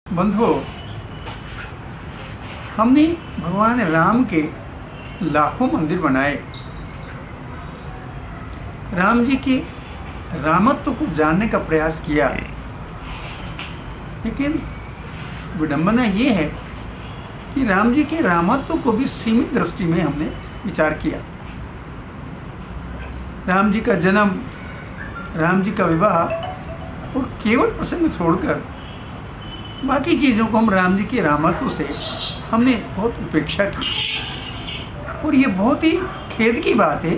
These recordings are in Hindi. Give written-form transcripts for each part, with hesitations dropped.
बंधुओं, हमने भगवान राम के लाखों मंदिर बनाए। राम जी के रामत्व को जानने का प्रयास किया, लेकिन विडंबना ये है कि राम जी के रामत्व को भी सीमित दृष्टि में हमने विचार किया। राम जी का जन्म, राम जी का विवाह और केवल प्रसंग छोड़कर बाकी चीज़ों को हम राम जी के रामत्व से हमने बहुत उपेक्षा की। और ये बहुत ही खेद की बात है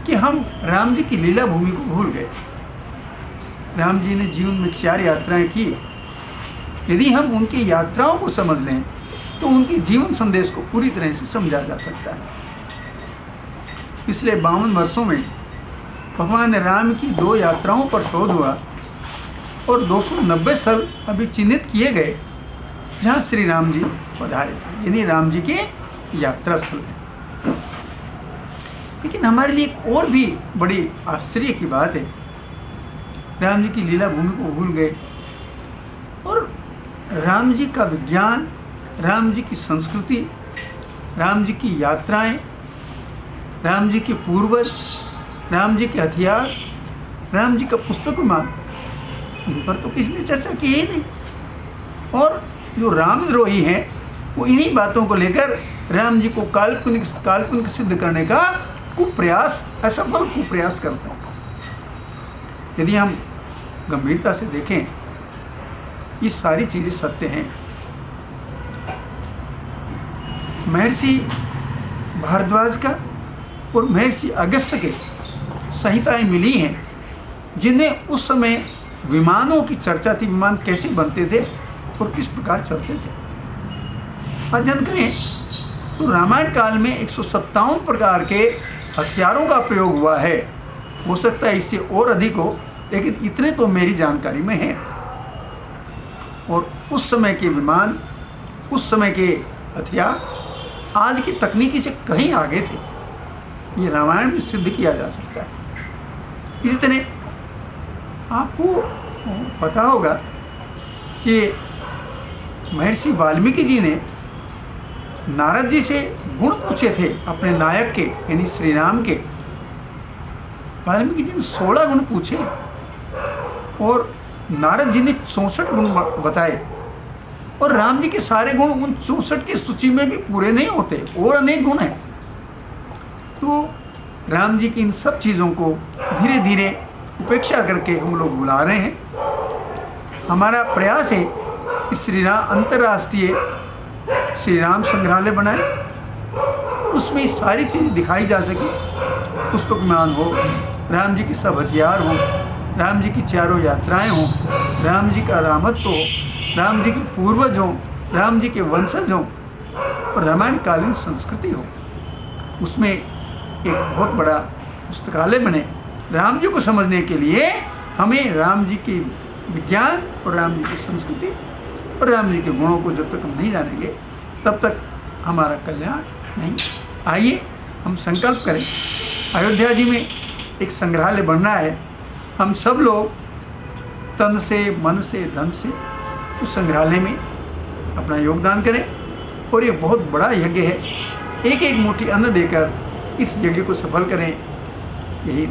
कि हम राम जी की लीला भूमि को भूल गए। राम जी ने जीवन में 4 यात्राएं की। यदि हम उनकी यात्राओं को समझ लें तो उनके जीवन संदेश को पूरी तरह से समझा जा सकता है। पिछले 52 वर्षों में भगवान राम की 2 यात्राओं पर शोध हुआ और 290 स्थल अभी चिन्हित किए गए जहाँ श्री राम जी पधारे थे, यानी राम जी के यात्रा स्थल है। लेकिन हमारे लिए एक और भी बड़ी आश्चर्य की बात है, राम जी की लीला भूमि को भूल गए और राम जी का विज्ञान, राम जी की संस्कृति, राम जी की यात्राएं, राम जी के पूर्वज, राम जी के हथियार, राम जी का पुस्तक विमान, इन पर तो किसी ने चर्चा की ही नहीं। और जो रामद्रोही हैं वो इन्हीं बातों को लेकर राम जी को काल्पनिक सिद्ध करने का कुप्रयास, असफल कुप्रयास करते हैं। यदि हम गंभीरता से देखें, ये सारी चीज़ें सत्य हैं। महर्षि भारद्वाज का और महर्षि अगस्त्य के संहिताएं मिली हैं, जिन्हें उस समय विमानों की चर्चा थी, विमान कैसे बनते थे और किस प्रकार चलते थे। अध्ययन करें तो रामायण काल में 157 प्रकार के हथियारों का प्रयोग हुआ है। हो सकता है इससे और अधिक हो, लेकिन इतने तो मेरी जानकारी में है। और उस समय के विमान, उस समय के हथियार आज की तकनीकी से कहीं आगे थे। ये रामायण में सिद्ध किया जा सकता है। इसी तरह आपको पता होगा कि महर्षि वाल्मीकि जी ने नारद जी से गुण पूछे थे अपने नायक के, यानी श्री राम के। वाल्मीकि जी ने 16 गुण पूछे और नारद जी ने 64 गुण बताए। और राम जी के सारे गुण उन 64 की सूची में भी पूरे नहीं होते, और अनेक गुण हैं। तो राम जी की इन सब चीज़ों को धीरे धीरे उपेक्षा करके हम लोग भुला रहे हैं। हमारा प्रयास है कि अंतर्राष्ट्रीय श्री राम संग्रहालय बनाए, उसमें सारी चीज़ें दिखाई जा सके। पुष्पक विमान हो, राम जी के सब हथियार हों, राम जी की 4 यात्राएं हों, राम जी का रामत्व हो, राम जी के पूर्वज हों, राम जी के वंशज हों और रामायण कालीन संस्कृति हो। उसमें एक बहुत बड़ा पुस्तकालय बने। राम जी को समझने के लिए हमें राम जी के विज्ञान और राम जी की संस्कृति और राम जी के गुणों को जब तक हम नहीं जानेंगे, तब तक हमारा कल्याण नहीं। आइए हम संकल्प करें, अयोध्या जी में एक संग्रहालय बनना है। हम सब लोग तन से, मन से, धन से उस संग्रहालय में अपना योगदान करें। और ये बहुत बड़ा यज्ञ है, एक एक मुट्ठी अन्न देकर इस यज्ञ को सफल करें, यही